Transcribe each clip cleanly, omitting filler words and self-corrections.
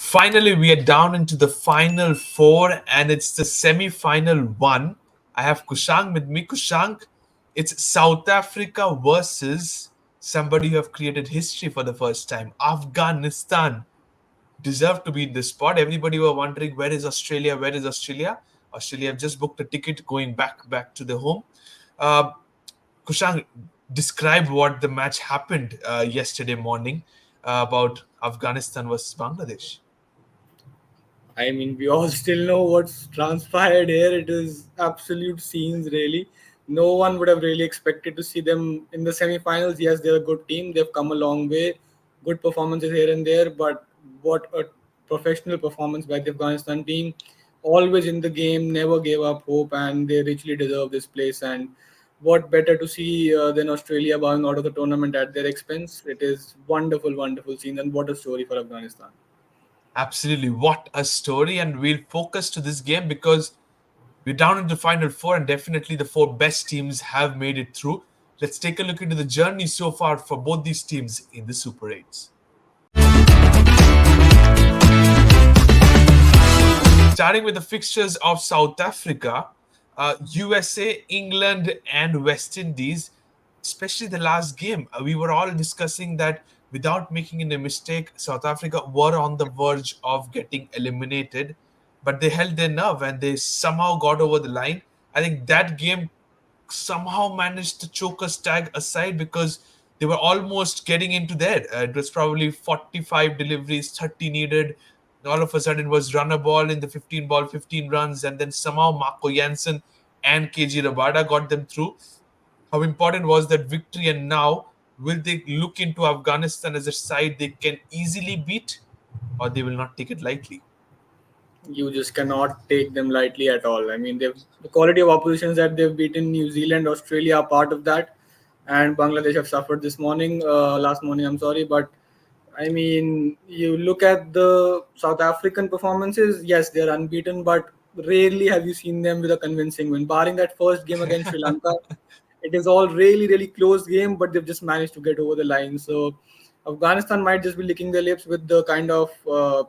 Finally, we are down into the final four, and it's the semi-final one. I have Kushank with me. Kushank, it's South Africa versus somebody who have created history for the first time. Afghanistan deserve to be in this spot. Everybody were wondering, where is Australia? Where is Australia? Australia have just booked a ticket going back to the home. Uh, Kushank, describe what the match happened yesterday morning about Afghanistan versus Bangladesh. I mean, we all still know what's transpired here. It is absolute scenes, really. No one would have really expected to see them in the semi-finals. Yes, they're a good team. They've come a long way. Good performances here and there, but what a professional performance by the Afghanistan team. Always in the game, never gave up hope, and they richly deserve this place. And what better to see than Australia bowing out of the tournament at their expense? It is wonderful, wonderful scene, and what a story for Afghanistan. Absolutely. What a story. And we'll focus to this game because we're down into final four, and definitely the four best teams have made it through. Let's take a look into the journey so far for both these teams in the Super 8s. Starting with the fixtures of South Africa, USA, England, and West Indies, especially the last game. We were all discussing that without making any mistake, South Africa were on the verge of getting eliminated, but they held their nerve and they somehow got over the line. I think that game somehow managed to choke a stag aside because they were almost getting into there. It was probably 45 deliveries, 30 needed. All of a sudden, it was run a ball in the 15 ball, 15 runs, and then somehow Marco Jansen and KG Rabada got them through. How important was that victory? And now, will they look into Afghanistan as a side they can easily beat, or they will not take it lightly? You just cannot take them lightly at all. I mean, the quality of oppositions that they've beaten, New Zealand, Australia are part of that, and Bangladesh have suffered this morning, last morning. I'm sorry, but I mean, you look at the South African performances. Yes, they're unbeaten, but rarely have you seen them with a convincing win. Barring that first game against Sri Lanka, it is all really, really close game, but they've just managed to get over the line. So Afghanistan might just be licking their lips with the kind of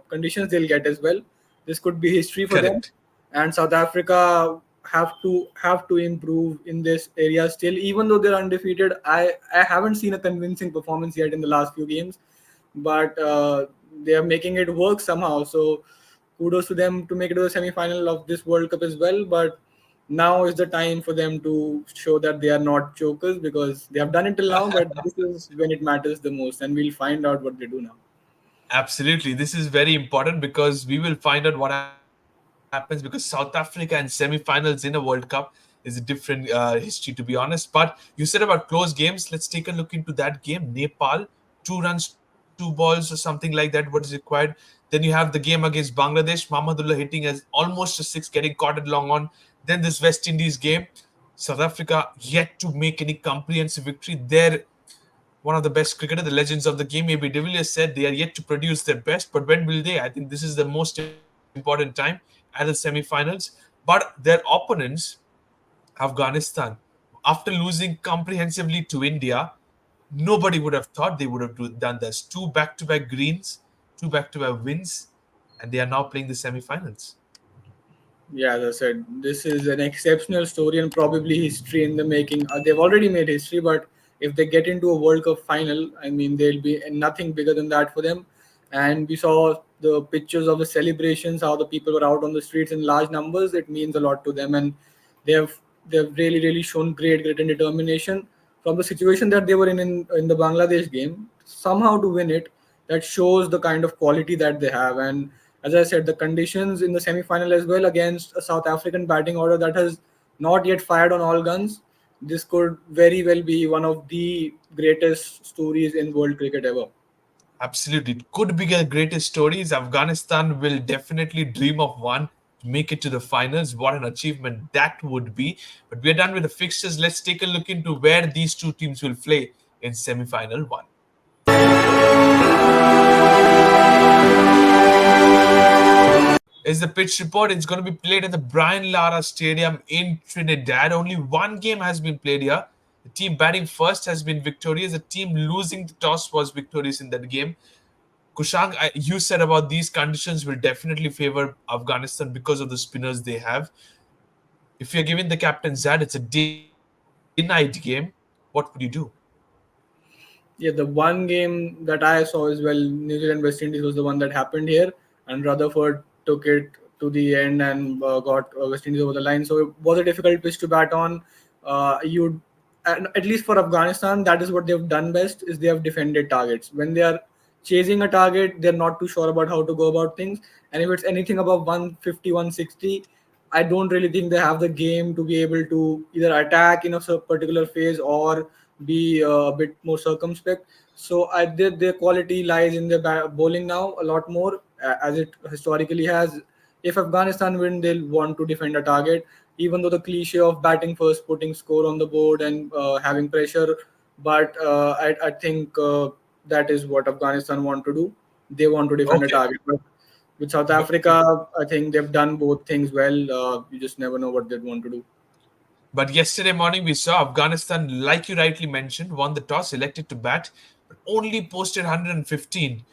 conditions they'll get as well. This could be history for them, Correct. and South Africa have to improve in this area still. Even though they're undefeated, I haven't seen a convincing performance yet in the last few games, but they are making it work somehow. So kudos to them to make it to the semi-final of this World Cup as well. But now is the time for them to show that they are not chokers because they have done it till now. But this is when it matters the most, and we'll find out what they do now. Absolutely. This is very important because we will find out what happens because South Africa and semi-finals in a World Cup is a different history, to be honest. But you said about close games. Let's take a look into that game. Nepal, 2 runs, 2 balls, or something like that, what is required. Then you have the game against Bangladesh. Mahmudullah hitting as almost a six, getting caught it long on. Then this West Indies game. South Africa yet to make any comprehensive victory. They're one of the best cricketers, the legends of the game. Maybe De Villiers said they are yet to produce their best, but when will they? I think this is the most important time at the semi-finals. But their opponents, Afghanistan, after losing comprehensively to India, nobody would have thought they would have done this. Two back-to-back greens, two back-to-back wins, and they are now playing the semi-finals. Yeah, as I said, this is an exceptional story and probably history in the making. They've already made history, but if they get into a World Cup final, I mean, there'll be nothing bigger than that for them. And we saw the pictures of the celebrations, how the people were out on the streets in large numbers. It means a lot to them, and they have they've really, really shown great grit and determination from the situation that they were in the Bangladesh game. Somehow to win it, that shows the kind of quality that they have. And as I said, the conditions in the semi-final as well against a South African batting order that has not yet fired on all guns. This could very well be one of the greatest stories in world cricket ever. Absolutely. It could be the greatest stories. Afghanistan will definitely dream of one to make it to the finals. What an achievement that would be. But we're done with the fixtures. Let's take a look into where these two teams will play in semi final one. Is the pitch report? It's going to be played at the Brian Lara Stadium in Trinidad. Only one game has been played here. The team batting first has been victorious. The team losing the toss was victorious in that game. Kushang, you said about these conditions will definitely favor Afghanistan because of the spinners they have. If you're giving the captain Zad, it's a day-night game. What would you do? Yeah, the one game that I saw as well, New Zealand West Indies was the one that happened here, and Rutherford took it to the end and got West Indies over the line. So it was a difficult pitch to bat on. You, at least for Afghanistan, that is what they've done best. Is they have defended targets when they are chasing a target. They're not too sure about how to go about things, and if it's anything above 150, 160. I don't really think they have the game to be able to either attack in a particular phase or be a bit more circumspect. So I did their quality lies in their bowling now a lot more, as it historically has. If Afghanistan win, they'll want to defend a target, even though the cliche of batting first, putting score on the board, and having pressure. But I think that is what Afghanistan want to do. They want to defend a Okay. target. But with South But, Africa, I think they've done both things well. You just never know what they'd want to do. but yesterday morning we saw Afghanistan, like you rightly mentioned, won the toss, elected to bat, but only posted 115.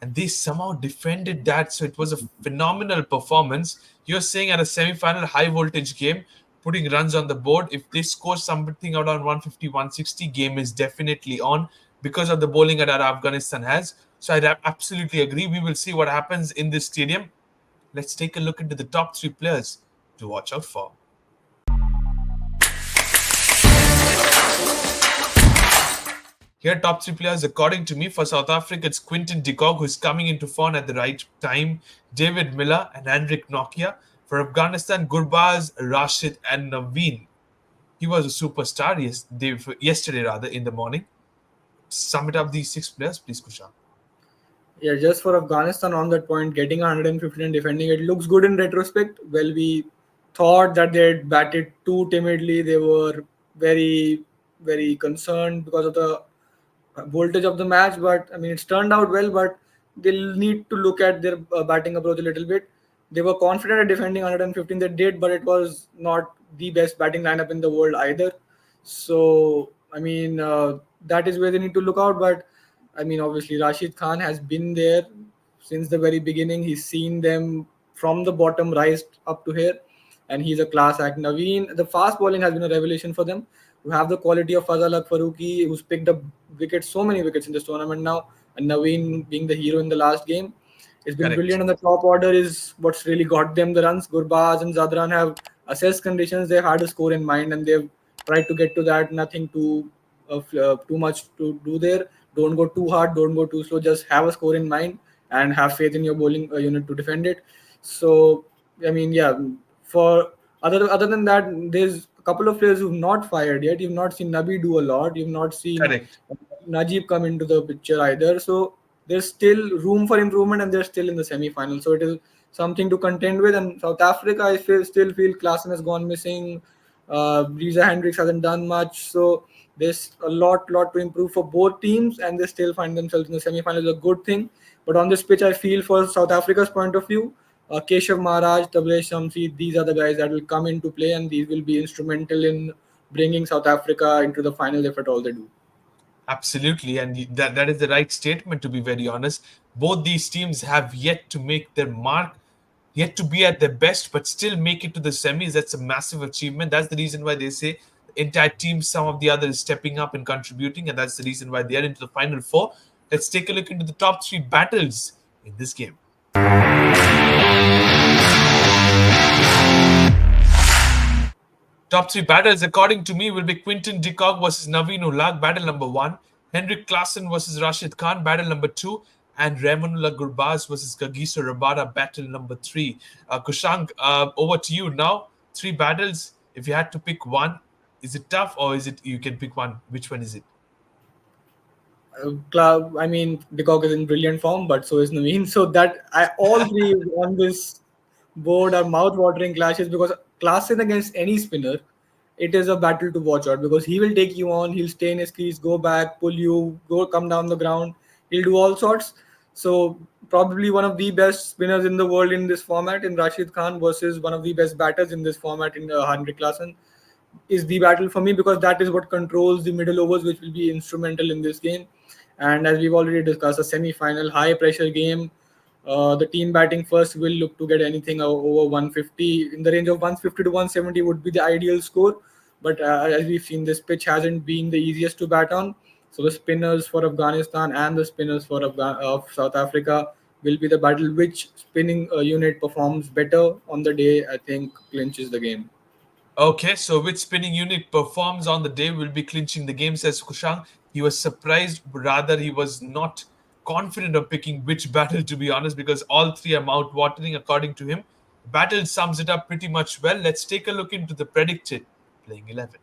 And they somehow defended that. So it was a phenomenal performance. You're saying at a semi-final high voltage game, putting runs on the board, if they score something around 150, 160, game is definitely on because of the bowling that Afghanistan has. So I absolutely agree. We will see what happens in this stadium. Let's take a look into the top three players to watch out for. Here, top three players, according to me, for South Africa, it's Quinton de Kock, who's coming into form at the right time, David Miller, and Hendrik Nokia. For Afghanistan, Gurbaz, Rashid, and Naveen. He was a superstar yesterday, rather, in the morning. Sum it up these six players, please, Kushan. Yeah, just for Afghanistan on that point, getting 115 and defending it looks good in retrospect. Well, we thought that they had batted too timidly. They were very, very concerned because of the voltage of the match. But I mean, it's turned out well. But they'll need to look at their batting approach a little bit. They were confident at defending 115. They did, but it was not the best batting lineup in the world either. So I mean, that is where they need to look out. But I mean, obviously, Rashid Khan has been there since the very beginning. He's seen them from the bottom rise up to here, and he's a class act. Naveen, the fast bowling has been a revelation for them. To have the quality of Fazal Haq Faruqi, who's picked up wickets, so many wickets in this tournament now, and Naveen being the hero in the last game. It's been Correct. brilliant, and the top order is what's really got them the runs. Gurbaz and Zadran have assessed conditions. They've had a score in mind, and they've tried to get to that. Nothing too much to do there. Don't go too hard. Don't go too slow. Just have a score in mind and have faith in your bowling unit to defend it. So I mean, yeah. For other than that, there's a couple of players who've not fired yet. You've not seen Nabi do a lot. You've not seen Correct. Najib come into the picture either. So there's still room for improvement, and they're still in the semi-final. So it is something to contend with. And South Africa, still feel Klassen has gone missing. Reza Hendricks hasn't done much. So there's a lot to improve for both teams, and they still find themselves in the semi-final. Is a good thing. But on this pitch, I feel for South Africa's point of view, Keshav Maharaj, Tablesh Shamsi, these are the guys that will come into play, and these will be instrumental in bringing South Africa into the final if at all they do. Absolutely, and that is the right statement. To be very honest, both these teams have yet to make their mark, yet to be at their best, but still make it to the semis. That's a massive achievement. That's the reason why they say the entire team, some of the others, stepping up and contributing, and that's the reason why they are into the final four. Let's take a look into the top three battles in this game. Top three battles, according to me, will be Quinton de Kock versus Naveen Ulaq, battle number one. Henrik Klassen versus Rashid Khan, battle number two. And Ramanullah Gurbaz versus Kagiso Rabada, battle number three. Kushank, over to you now. Three battles. If you had to pick one, is it tough or is it you can pick one? Which one is it? I mean, Peacock is in brilliant form, but so is Naveen. So that all three on this board are mouth-watering clashes because Klassen against any spinner, it is a battle to watch out because he will take you on, he'll stay in his crease, go back, pull you, go come down the ground, he'll do all sorts. So probably one of the best spinners in the world in this format in Rashid Khan versus one of the best batters in this format in Henrik Klassen is the battle for me because that is what controls the middle overs, which will be instrumental in this game. And as we've already discussed, a semi-final high pressure game. The team batting first will look to get anything over 150, in the range of 150 to 170 would be the ideal score. But as we've seen, this pitch hasn't been the easiest to bat on. So the spinners for Afghanistan and the spinners for of South Africa will be the battle. Which spinning unit performs better on the day, I think, clinches the game. Okay, so which spinning unit performs on the day will be clinching the game, says Kushang. He was surprised, but rather he was not confident of picking which battle, to be honest, because all three are mouth-watering according to him. The battle sums it up pretty much well. Let's take a look into the predicted playing 11.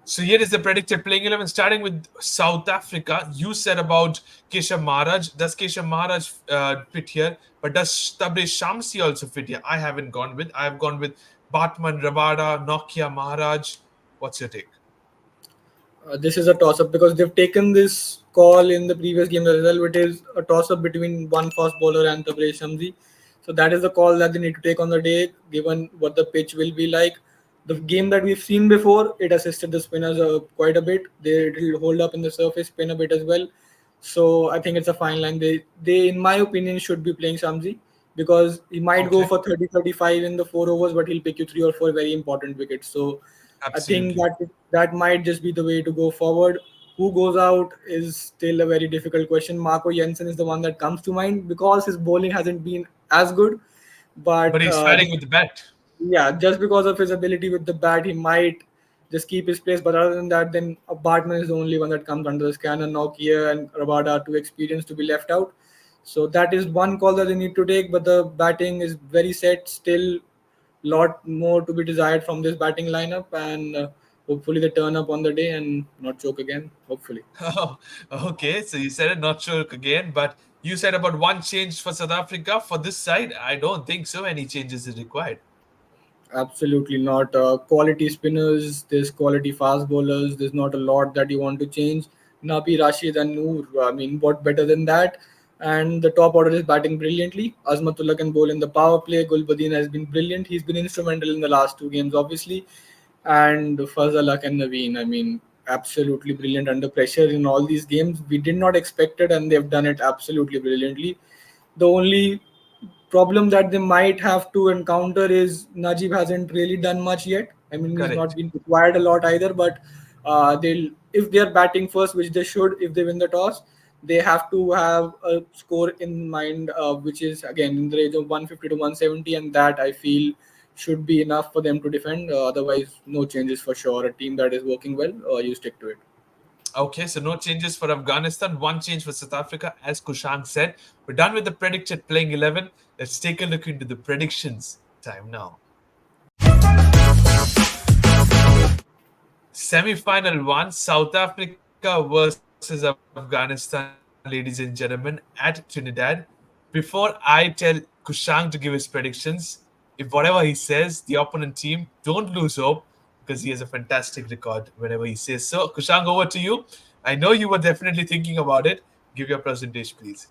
So here is the predicted playing 11, starting with South Africa. You said about Keshav Maharaj. Does Keshav Maharaj fit here? But does Tabre Shamsi also fit here? I haven't gone with. I have gone with Batman, Rabada, Nokia, Maharaj. What's your take? This is a toss up because they've taken this call in the previous game as well. It is a toss up between one fast bowler and Tabrez Shamsi. So that is the call that they need to take on the day, given what the pitch will be like. The game that we've seen before, it assisted the spinners quite a bit. They will hold up in the surface, spin a bit as well. So I think it's a fine line. They in my opinion, should be playing Shamsi because he might go Okay, for 30-35 in the 4 overs, but he'll pick you 3 or 4 very important wickets. So I think absolutely. that might just be the way to go forward. Who goes out is still a very difficult question. Marco Jensen is the one that comes to mind because his bowling hasn't been as good. But But he's fighting with the bat. yeah, just because of his ability with the bat, he might just keep his place. But other than that, then Bartman is the only one that comes under the scanner. Nokia and Rabada are too experienced to be left out. So that is one call that they need to take. But the batting is very set. Still, lot more to be desired from this batting lineup, and hopefully they turn up on the day and not choke again. Hopefully. Oh, okay, so you said it, not sure again, but you said about one change for South Africa. For this side, I don't think so. Any changes is required. Absolutely not. Quality spinners, there's quality fast bowlers. There's not a lot that you want to change. Nabi, Rashid, and Noor. I mean, what better than that? And the top order is batting brilliantly. Azmatullah can bowl in the power play. Gulbadin has been brilliant. He's been instrumental in the last 2 games, obviously. And Fazalak and Naveen, I mean, absolutely brilliant under pressure in all these games. We did not expect it, and they've done it absolutely brilliantly. The only problem that they might have to encounter is Najib hasn't really done much yet. I mean, he's not Correct. been required a lot either. But they'll if they are batting first, which they should, if they win the toss, they have to have a score in mind, which is again in the range of 150 to 170, and that I feel should be enough for them to defend. Otherwise, no changes for sure. A team that is working well, you stick to it. Okay, so no changes for Afghanistan, one change for South Africa, as Kushank said. We're done with the predicted playing 11. Let's take a look into the predictions time now. Semi-final one, South Africa versus Afghanistan, ladies and gentlemen, at Trinidad. Before I tell Kushang to give his predictions, if whatever he says, the opponent team, don't lose hope because he has a fantastic record whenever he says so. Kushang, over to you. I know you were definitely thinking about it. Give your presentation, please.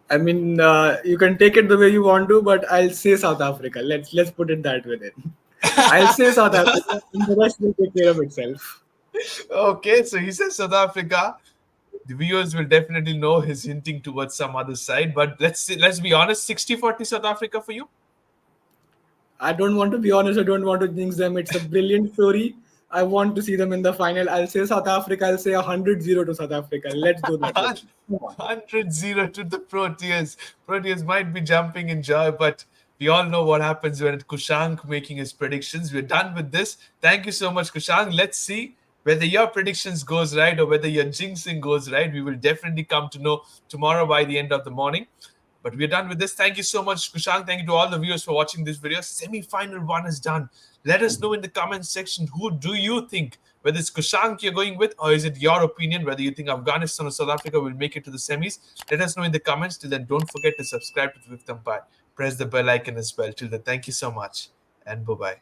I mean, you can take it the way you want to, but I'll say South Africa. Let's put it that way then. I'll say South Africa, and the rest will take care of itself. Okay, so he says South Africa. The viewers will definitely know he's hinting towards some other side, but let's be honest, 60-40 South Africa for you. I don't want to be honest. I don't want to jinx them. It's a brilliant story. I want to see them in the final. I'll say South Africa. I'll say 100-0 to South Africa. Let's do that with it. Come on. 100-0 to the Proteas. Proteas might be jumping in joy, but we all know what happens when Kushank making his predictions. We're done with this. Thank you so much, Kushank. Let's see whether your predictions goes right or whether your jinxing goes right. We will definitely come to know tomorrow by the end of the morning. But we're done with this. Thank you so much, Kushank. Thank you to all the viewers for watching this video. Semi-final one is done. Let us know in the comments section, who do you think, whether it's Kushank you're going with, or is it your opinion, whether you think Afghanistan or South Africa will make it to the semis. Let us know in the comments. Till then, don't forget to subscribe to Fifth Umpire. Press the bell icon as well. Till then, thank you so much and bye-bye.